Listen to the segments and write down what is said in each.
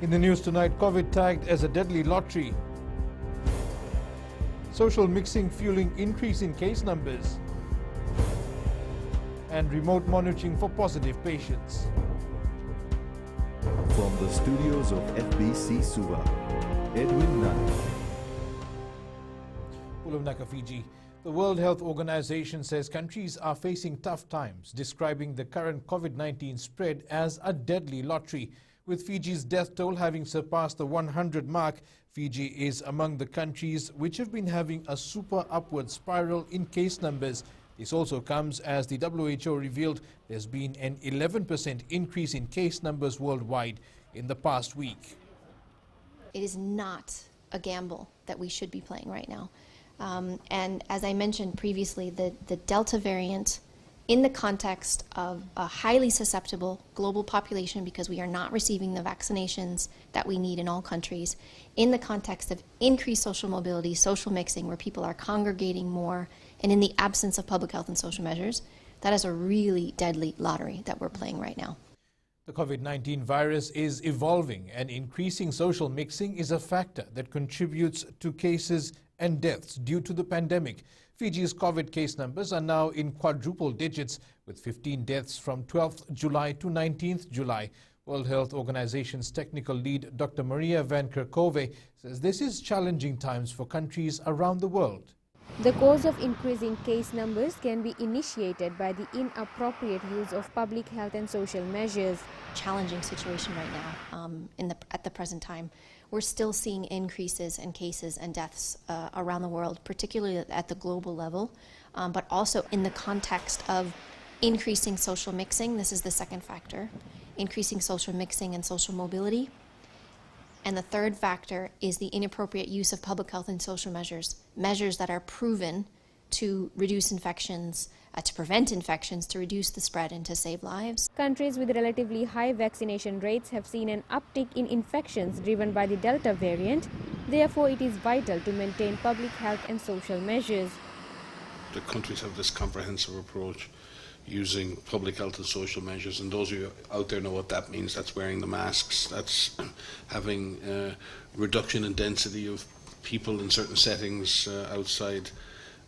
In the news tonight, COVID tagged as a deadly lottery. Social mixing fueling increase in case numbers. And remote monitoring for positive patients. From the studios of FBC Suva, Edwin Nadi. Ulumnaka, Fiji. The World Health Organization says countries are facing tough times, describing the current COVID-19 spread as a deadly lottery. With Fiji's death toll having surpassed the 100 mark, Fiji is among the countries which have been having a super upward spiral in case numbers. This also comes as the WHO revealed there's been an 11% increase in case numbers worldwide in the past week. It is not a gamble that we should be playing right now. And as I mentioned previously, the Delta variant, in the context of a highly susceptible global population because we are not receiving the vaccinations that we need in all countries, in the context of increased social mobility, social mixing, where people are congregating more, and in the absence of public health and social measures, that is a really deadly lottery that we're playing right now. The COVID-19 virus is evolving, and increasing social mixing is a factor that contributes to cases and deaths due to the pandemic. Fiji's COVID case numbers are now in quadruple digits, with 15 deaths from 12th July to 19th July. World Health Organization's technical lead, Dr. Maria van Kerkhove, says this is challenging times for countries around the world. The cause of increasing case numbers can be initiated by the inappropriate use of public health and social measures. Challenging situation right now at the present time. We're still seeing increases in cases and deaths around the world, particularly at the global level, but also in the context of increasing social mixing. This is the second factor, increasing social mixing and social mobility. And the third factor is the inappropriate use of public health and social measures, measures that are proven to reduce infections, to prevent infections, to reduce the spread and to save lives. Countries with relatively high vaccination rates have seen an uptick in infections driven by the Delta variant. Therefore, it is vital to maintain public health and social measures. The countries have this comprehensive approach using public health and social measures, and those of you out there know what that means. That's wearing the masks, that's having reduction in density of people in certain settings, outside,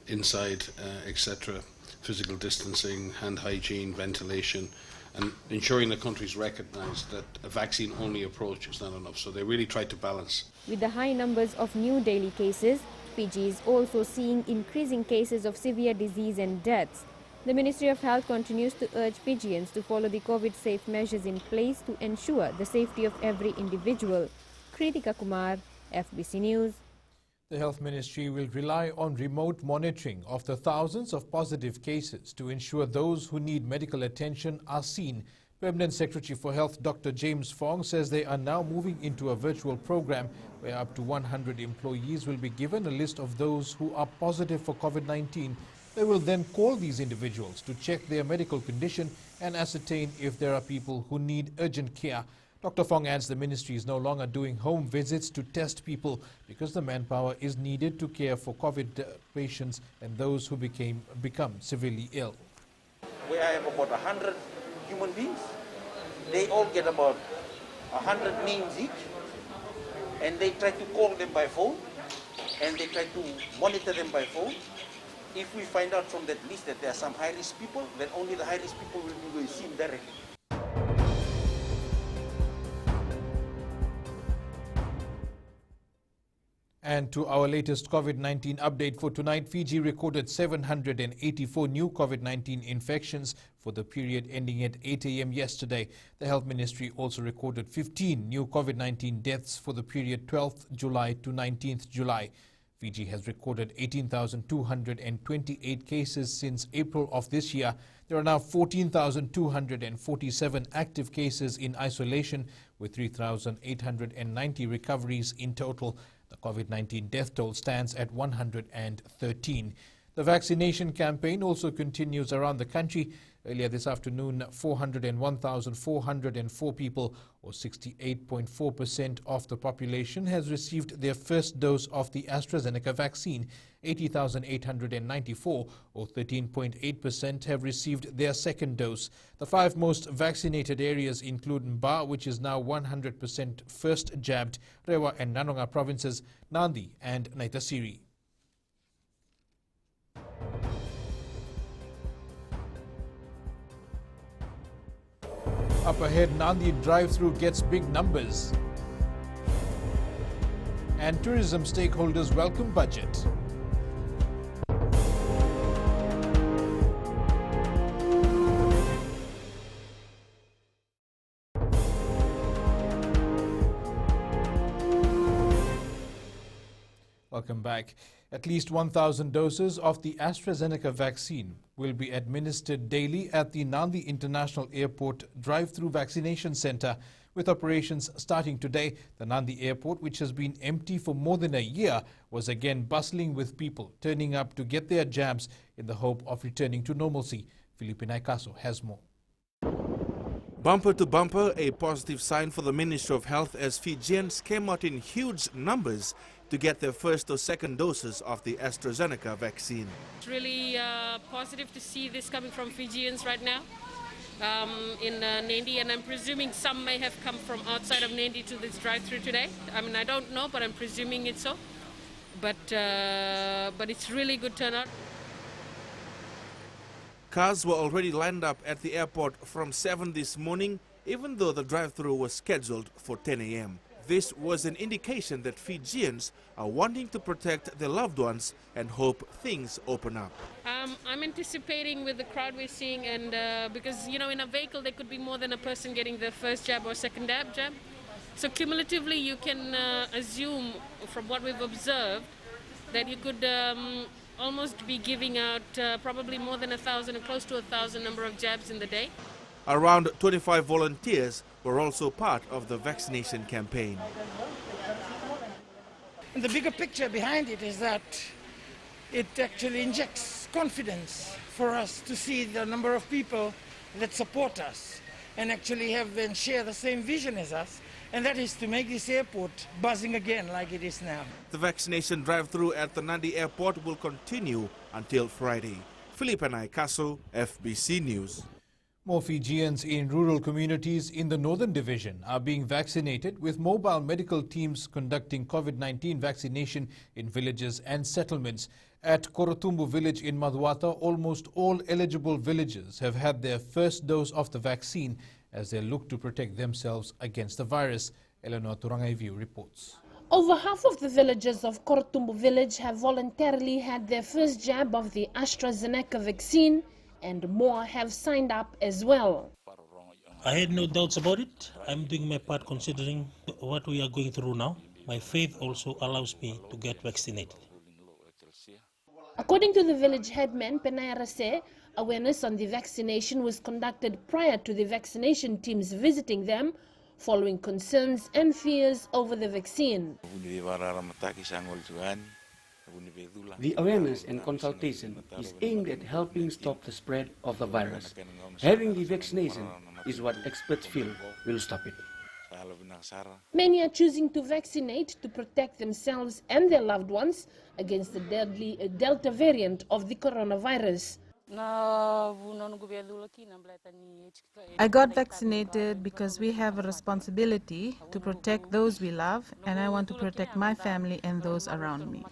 inside, etc. Physical distancing, hand hygiene, ventilation, and ensuring that countries recognise that a vaccine-only approach is not enough. So they really try to balance. With the high numbers of new daily cases, Fiji is also seeing increasing cases of severe disease and deaths. The Ministry of Health continues to urge Fijians to follow the COVID-safe measures in place to ensure the safety of every individual. Kritika Kumar, FBC News. The Health Ministry will rely on remote monitoring of the thousands of positive cases to ensure those who need medical attention are seen. Permanent Secretary for Health Dr. James Fong says they are now moving into a virtual program where up to 100 employees will be given a list of those who are positive for COVID-19. They will then call these individuals to check their medical condition and ascertain if there are people who need urgent care. Dr. Fong adds the ministry is no longer doing home visits to test people because the manpower is needed to care for COVID patients and those who become severely ill. Where I have about 100 human beings, they all get about 100 names each, and they try to call them by phone, and they try to monitor them by phone. If we find out from that list that there are some high-risk people, then only the high-risk people will be seen directly. And to our latest COVID-19 update for tonight, Fiji recorded 784 new COVID-19 infections for the period ending at 8 a.m. yesterday. The Health Ministry also recorded 15 new COVID-19 deaths for the period 12th July to 19th July. Fiji has recorded 18,228 cases since April of this year. There are now 14,247 active cases in isolation, with 3,890 recoveries in total. The COVID-19 death toll stands at 113. The vaccination campaign also continues around the country. Earlier this afternoon, 401,404 people, or 68.4% of the population, has received their first dose of the AstraZeneca vaccine. 80,894, or 13.8%, have received their second dose. The 5 most vaccinated areas include Mba, which is now 100% first jabbed, Rewa and Nanonga provinces, Nadi and Naitasiri. Up ahead, Nadi drive-through gets big numbers. And tourism stakeholders welcome budget. Welcome back. At least 1,000 doses of the AstraZeneca vaccine will be administered daily at the Nadi International Airport drive-through vaccination center, with operations starting today. The Nadi Airport, which has been empty for more than a year, was again bustling with people turning up to get their jabs in the hope of returning to normalcy. Felipe Naikaso has more. Bumper to bumper, a positive sign for the Ministry of Health as Fijians came out in huge numbers to get their first or second doses of the AstraZeneca vaccine. It's really positive to see this coming from Fijians right now in Nadi, and I'm presuming some may have come from outside of Nadi to this drive-through today. I mean, I don't know, but I'm presuming it's so. But it's really good turnout. Cars were already lined up at the airport from 7 this morning, even though the drive-through was scheduled for 10 a.m. This was an indication that Fijians are wanting to protect their loved ones and hope things open up. I'm anticipating with the crowd we're seeing, and because, you know, in a vehicle there could be more than a person getting the first jab or second jab. So cumulatively you can assume from what we've observed that you could almost be giving out probably more than 1,000 or close to 1,000 number of jabs in the day. Around 25 volunteers were also part of the vaccination campaign. And the bigger picture behind it is that it actually injects confidence for us to see the number of people that support us and actually have and share the same vision as us, and that is to make this airport buzzing again like it is now. The vaccination drive-through at the Nadi airport will continue until Friday. Felipe Naikaso, FBC News. More Fijians in rural communities in the Northern Division are being vaccinated, with mobile medical teams conducting COVID-19 vaccination in villages and settlements. At Korotumbu village in Madhuata, almost all eligible villagers have had their first dose of the vaccine as they look to protect themselves against the virus. Eleanor Turangaiviu reports. Over half of the villagers of Korotumbu village have voluntarily had their first jab of the AstraZeneca vaccine, and more have signed up as well. I had no doubts about it. I'm doing my part considering what we are going through now. My faith also allows me to get vaccinated. According to the village headman, Penayarase, awareness on the vaccination was conducted prior to the vaccination teams visiting them, following concerns and fears over the vaccine. The awareness and consultation is aimed at helping stop the spread of the virus. Having the vaccination is what experts feel will stop it. Many are choosing to vaccinate to protect themselves and their loved ones against the deadly Delta variant of the coronavirus. I got vaccinated because we have a responsibility to protect those we love, and I want to protect my family and those around me.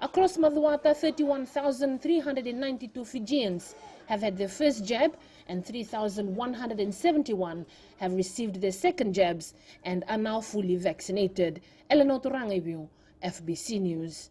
Across Madhuata, 31,392 Fijians have had their first jab, and 3,171 have received their second jabs and are now fully vaccinated. Eleanor Turangaiviu, FBC News.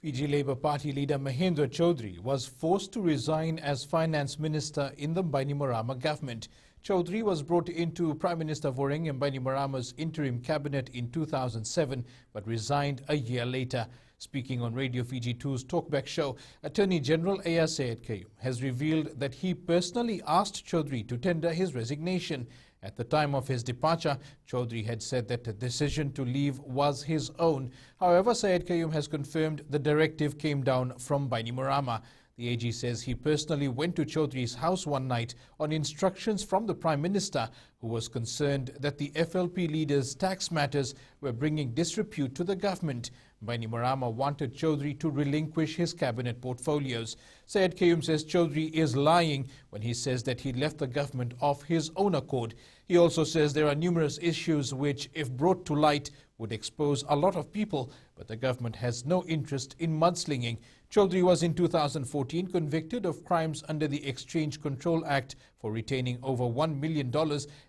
Fiji Labour Party leader Mahendra Chaudhry was forced to resign as finance minister in the Bainimarama government. Chaudhry was brought into Prime Minister Voreng Bainimarama's interim cabinet in 2007 but resigned a year later. Speaking on Radio Fiji 2's Talkback show, Attorney General A.R. Syed Kayum has revealed that he personally asked Chaudhry to tender his resignation. At the time of his departure, Chaudhry had said that the decision to leave was his own. However, Syed Kayum has confirmed the directive came down from Bainimarama. The AG says he personally went to Chaudhry's house one night on instructions from the Prime Minister, who was concerned that the FLP leader's tax matters were bringing disrepute to the government. Bainimarama wanted Chaudhry to relinquish his cabinet portfolios. Syed Qayyum says Chaudhry is lying when he says that he left the government of his own accord. He also says there are numerous issues which, if brought to light, would expose a lot of people, but the government has no interest in mudslinging. Chaudhry was in 2014 convicted of crimes under the Exchange Control Act for retaining over $1 million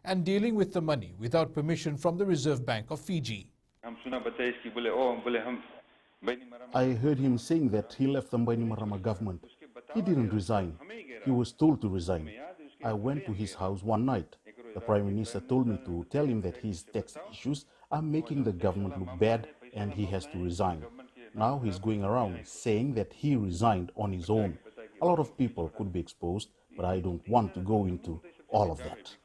and dealing with the money without permission from the Reserve Bank of Fiji. I heard him saying that he left the Bainimarama government. He didn't resign. He was told to resign. I went to his house one night. The Prime Minister told me to tell him that his tax issues are making the government look bad and he has to resign. Now he's going around saying that he resigned on his own. A lot of people could be exposed, but I don't want to go into all of that.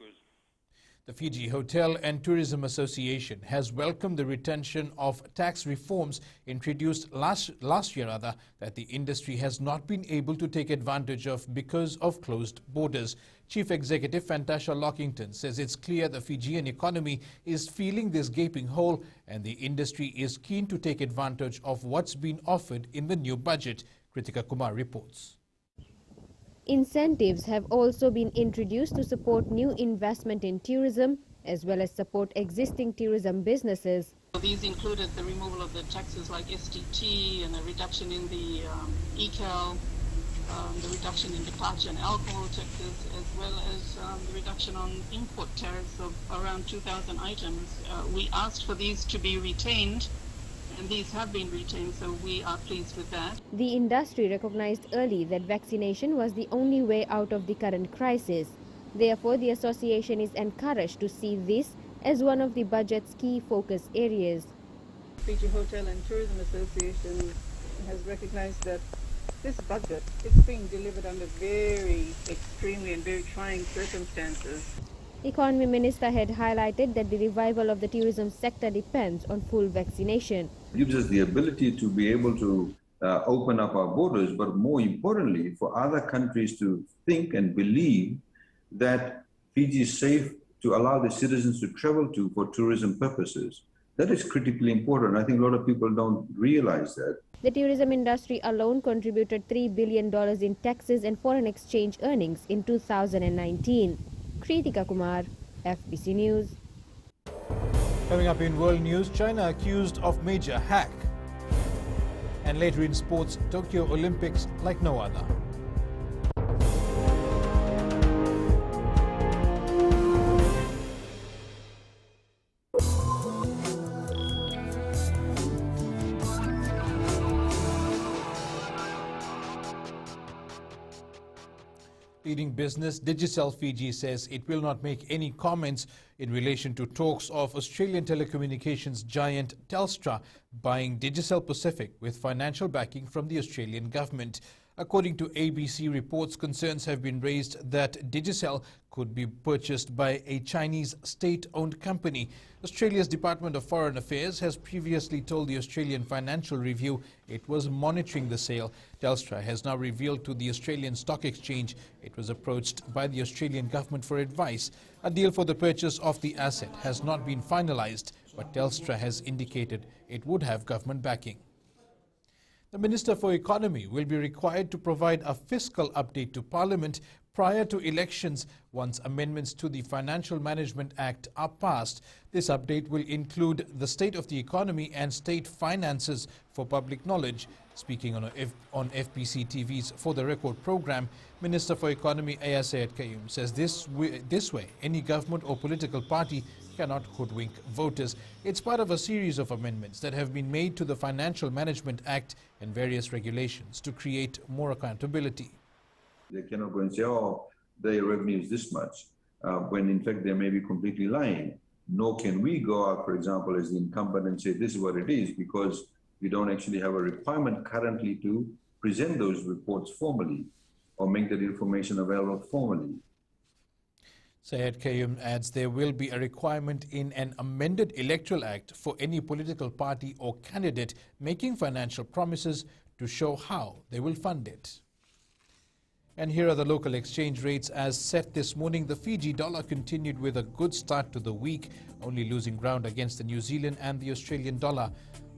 The Fiji Hotel and Tourism Association has welcomed the retention of tax reforms introduced last year that the industry has not been able to take advantage of because of closed borders. Chief Executive Fantasia Lockington says it's clear the Fijian economy is feeling this gaping hole and the industry is keen to take advantage of what's been offered in the new budget. Kritika Kumar reports. Incentives have also been introduced to support new investment in tourism as well as support existing tourism businesses. These included the removal of the taxes like STT and a reduction in the ECAL, the reduction in departure and alcohol taxes, as well as the reduction on import tariffs of around 2,000 items. We asked for these to be retained, and these have been retained, so we are pleased with that. The industry recognized early that vaccination was the only way out of the current crisis. Therefore, the association is encouraged to see this as one of the budget's key focus areas. Fiji Hotel and Tourism Association has recognized that this budget is being delivered under very extremely and very trying circumstances. Economy Minister had highlighted that the revival of the tourism sector depends on full vaccination. It gives us the ability to be able to open up our borders, but more importantly, for other countries to think and believe that Fiji is safe to allow the citizens to travel to for tourism purposes. That is critically important. I think a lot of people don't realize that. The tourism industry alone contributed $3 billion in taxes and foreign exchange earnings in 2019. Kritika Kumar, FBC News. Coming up in world news, China accused of major hack. And later in sports, Tokyo Olympics like no other. Leading business Digicel Fiji says it will not make any comments in relation to talks of Australian telecommunications giant Telstra buying Digicel Pacific with financial backing from the Australian government. According to ABC reports, concerns have been raised that Digicel could be purchased by a Chinese state-owned company. Australia's Department of Foreign Affairs has previously told the Australian Financial Review it was monitoring the sale. Telstra has now revealed to the Australian Stock Exchange it was approached by the Australian government for advice. A deal for the purchase of the asset has not been finalised, but Telstra has indicated it would have government backing. The Minister for Economy will be required to provide a fiscal update to Parliament prior to elections once amendments to the Financial Management Act are passed. This update will include the state of the economy and state finances for public knowledge. Speaking on FBC TV's For the Record program, Minister for Economy Aya Syed Qayyum says this way any government or political party cannot hoodwink voters. It's part of a series of amendments that have been made to the Financial Management Act and various regulations to create more accountability. They cannot go and say, oh, their revenue is this much, when in fact they may be completely lying. Nor can we go out, for example, as the incumbent and say this is what it is, because we don't actually have a requirement currently to present those reports formally or make that information available formally. Syed Qayyum adds there will be a requirement in an amended electoral act for any political party or candidate making financial promises to show how they will fund it. And here are the local exchange rates as set this morning. The Fiji dollar continued with a good start to the week, only losing ground against the New Zealand and the Australian dollar.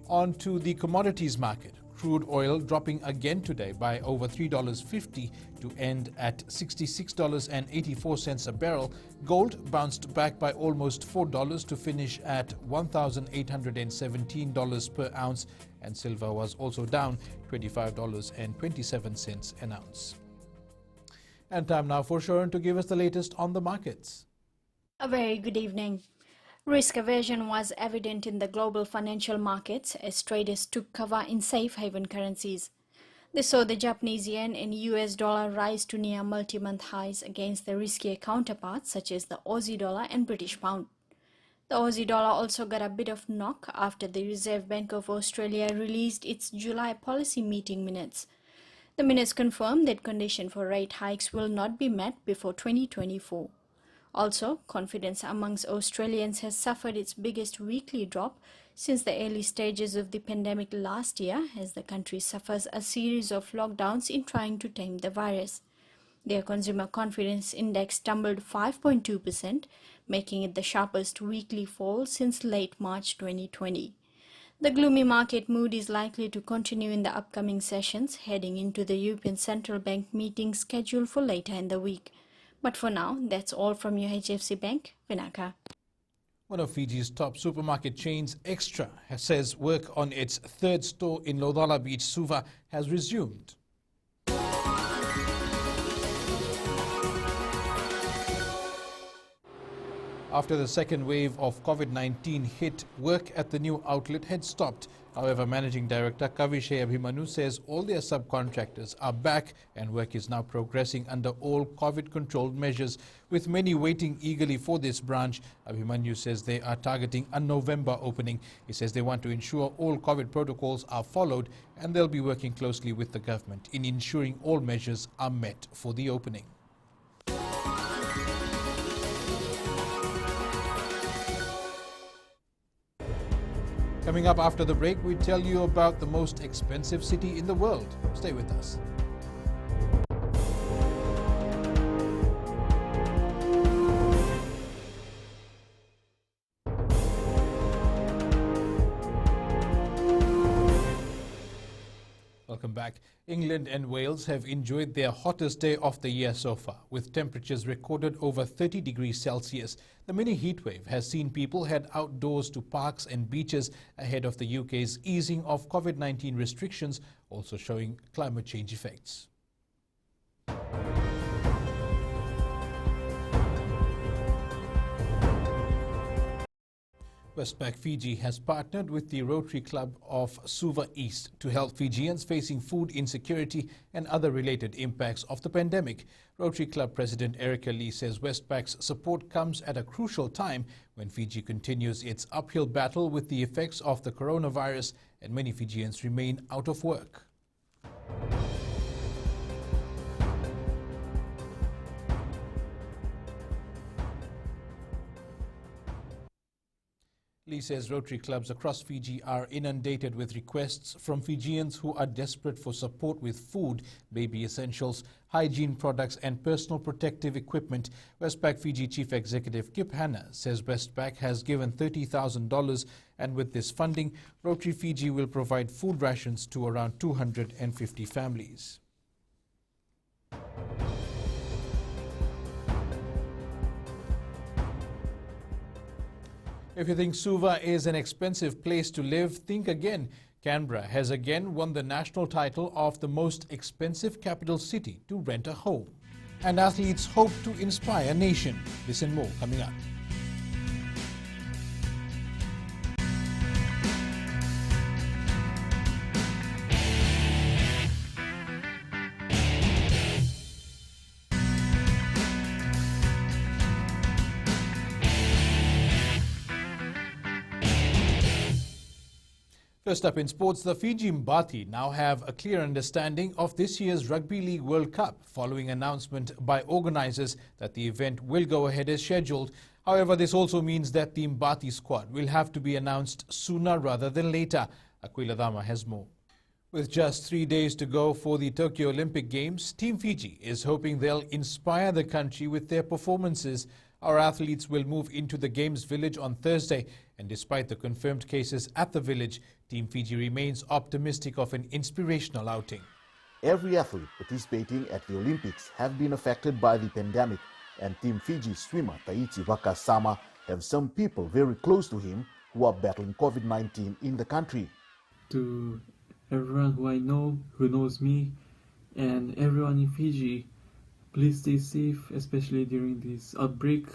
On to the commodities market. Crude oil dropping again today by over $3.50 to end at $66.84 a barrel. Gold bounced back by almost $4 to finish at $1,817 per ounce, and silver was also down $25.27 an ounce. And time now for Sharon to give us the latest on the markets. A very good evening. Risk aversion was evident in the global financial markets as traders took cover in safe haven currencies. They saw the Japanese yen and US dollar rise to near multi-month highs against their riskier counterparts such as the Aussie dollar and British pound. The Aussie dollar also got a bit of knock after the Reserve Bank of Australia released its July policy meeting minutes. The minutes confirmed that conditions for rate hikes will not be met before 2024. Also, confidence amongst Australians has suffered its biggest weekly drop since the early stages of the pandemic last year, as the country suffers a series of lockdowns in trying to tame the virus. Their consumer confidence index tumbled 5.2%, making it the sharpest weekly fall since late March 2020. The gloomy market mood is likely to continue in the upcoming sessions, heading into the European Central Bank meeting scheduled for later in the week. But for now, that's all from your HFC Bank, Vinaka. One of Fiji's top supermarket chains, Extra, says work on its third store in Lodala Beach, Suva, has resumed. After the second wave of COVID-19 hit, work at the new outlet had stopped. However, Managing Director Kavishe Abhimanyu says all their subcontractors are back and work is now progressing under all COVID-controlled measures. With many waiting eagerly for this branch, Abhimanyu says they are targeting a November opening. He says they want to ensure all COVID protocols are followed, and they'll be working closely with the government in ensuring all measures are met for the opening. Coming up after the break, we tell you about the most expensive city in the world. Stay with us. Welcome back. England and Wales have enjoyed their hottest day of the year so far, with temperatures recorded over 30 degrees Celsius. The mini heatwave has seen people head outdoors to parks and beaches ahead of the UK's easing of COVID-19 restrictions, also showing climate change effects. Westpac Fiji has partnered with the Rotary Club of Suva East to help Fijians facing food insecurity and other related impacts of the pandemic. Rotary Club President Erica Lee says Westpac's support comes at a crucial time when Fiji continues its uphill battle with the effects of the coronavirus and many Fijians remain out of work. Lee says Rotary clubs across Fiji are inundated with requests from Fijians who are desperate for support with food, baby essentials, hygiene products and personal protective equipment. Westpac Fiji Chief Executive Kip Hanna says Westpac has given $30,000, and with this funding, Rotary Fiji will provide food rations to around 250 families. If you think Suva is an expensive place to live, think again. Canberra has again won the national title of the most expensive capital city to rent a home. And athletes hope to inspire a nation. This and more coming up. First up in sports, the Fiji Mbati now have a clear understanding of this year's Rugby League World Cup following announcement by organisers that the event will go ahead as scheduled. However, this also means that the Mbati squad will have to be announced sooner rather than later. Aquila Dama has more. With just 3 days to go for the Tokyo Olympic Games, Team Fiji is hoping they'll inspire the country with their performances. Our athletes will move into the Games village on Thursday, and despite the confirmed cases at the village, Team Fiji remains optimistic of an inspirational outing. Every athlete participating at the Olympics have been affected by the pandemic, and Team Fiji swimmer Taichi Wakasama have some people very close to him who are battling COVID-19 in the country. To everyone who I know, who knows me, and everyone in Fiji, please stay safe, especially during this outbreak.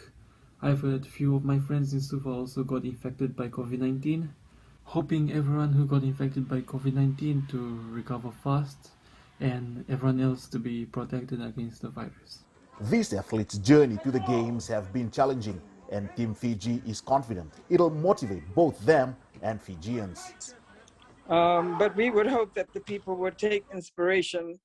I've heard a few of my friends in Suva also got infected by COVID-19. Hoping everyone who got infected by COVID-19 to recover fast and everyone else to be protected against the virus. These athletes' journey to the Games have been challenging, and Team Fiji is confident it'll motivate both them and Fijians. But we would hope that the people would take inspiration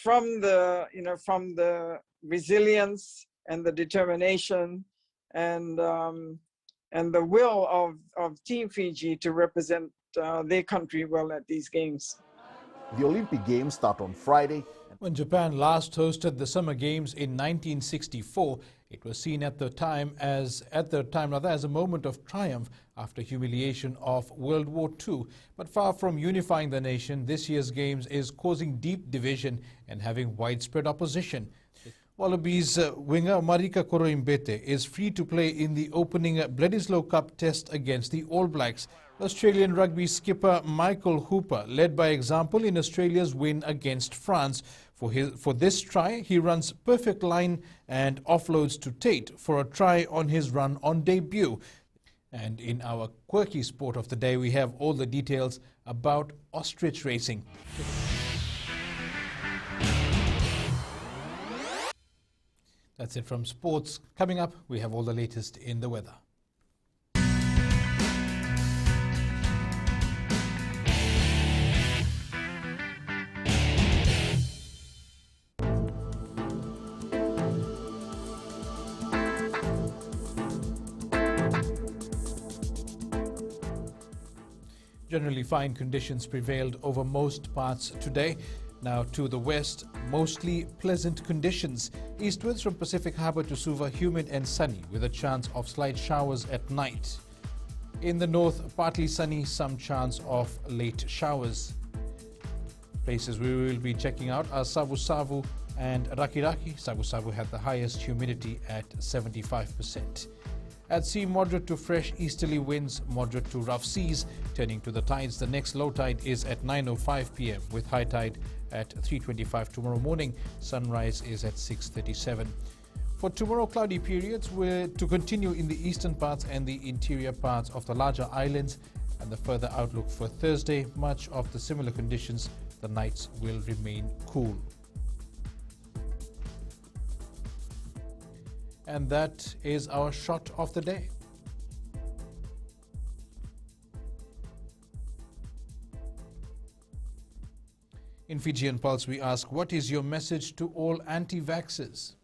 from the, from the resilience and the determination and the will of Team Fiji to represent their country well at these games. The Olympic Games start on Friday. When Japan last hosted the Summer Games in 1964, it was seen at the time as a moment of triumph after humiliation of World War II. But far from unifying the nation, this year's Games is causing deep division and having widespread opposition. Wallabies winger Marika Koroimbete is free to play in the opening Bledisloe Cup test against the All Blacks. Australian rugby skipper Michael Hooper led by example in Australia's win against France. For this try, he runs perfect line and offloads to Tate for a try on his run on debut. And in our quirky sport of the day, we have all the details about ostrich racing. That's it from sports. Coming up, we have all the latest in the weather. Generally fine conditions prevailed over most parts today. Now to the west, mostly pleasant conditions. Eastwards from Pacific Harbour to Suva, humid and sunny with a chance of slight showers at night. In the north, partly sunny, some chance of late showers. Places we will be checking out are Savu Savu and Rakiraki. Savu Savu had the highest humidity at 75%. At sea, moderate to fresh easterly winds, moderate to rough seas. Turning to the tides, the next low tide is at 9:05 p.m. with high tide at 3:25 tomorrow morning. Sunrise is at 6:37. For tomorrow, cloudy periods were to continue in the eastern parts and the interior parts of the larger islands. And the further outlook for Thursday, much of the similar conditions. The nights will remain cool. And that is our shot of the day. In Fijian Pulse, we ask, what is your message to all anti-vaxxers?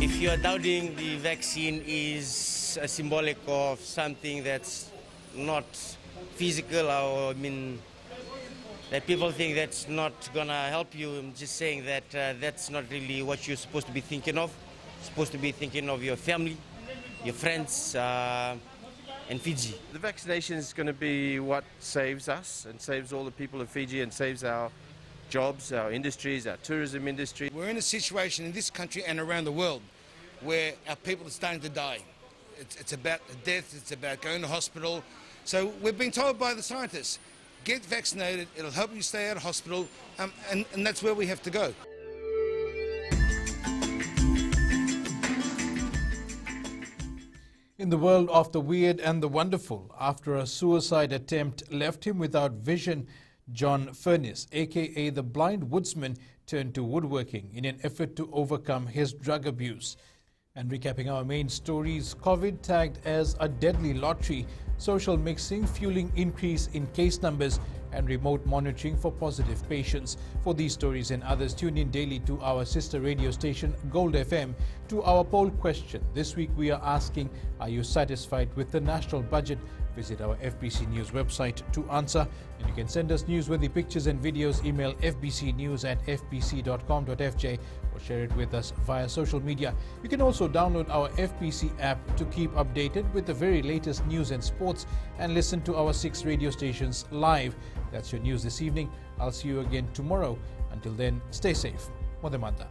If you are doubting the vaccine is a symbolic of something that's not physical, or that people think that's not gonna help you, I'm just saying that that's not really what you're supposed to be thinking of. You're supposed to be thinking of your family, your friends, and Fiji. The vaccination is going to be what saves us and saves all the people of Fiji and saves our jobs, our industries, our tourism industry. We're in a situation in this country and around the world where our people are starting to die. It's about death, it's about going to hospital. So we've been told by the scientists, get vaccinated, it'll help you stay out of hospital, and that's where we have to go. In the world of the weird and the wonderful, after a suicide attempt left him without vision, John Furness, aka the Blind Woodsman, turned to woodworking in an effort to overcome his drug abuse. And recapping our main stories, COVID tagged as a deadly lottery, social mixing fueling increase in case numbers, and remote monitoring for positive patients. For these stories and others, tune in daily to our sister radio station Gold FM. To our poll question, this week we are asking, are you satisfied with the national budget? Visit our FBC News website to answer, and you can send us newsworthy pictures and videos. Email fbcnews@fbc.com.fj or share it with us via social media. You can also download our FBC app to keep updated with the very latest news and sports, and listen to our 6 radio stations live. That's your news this evening. I'll see you again tomorrow. Until then, stay safe. Modemata.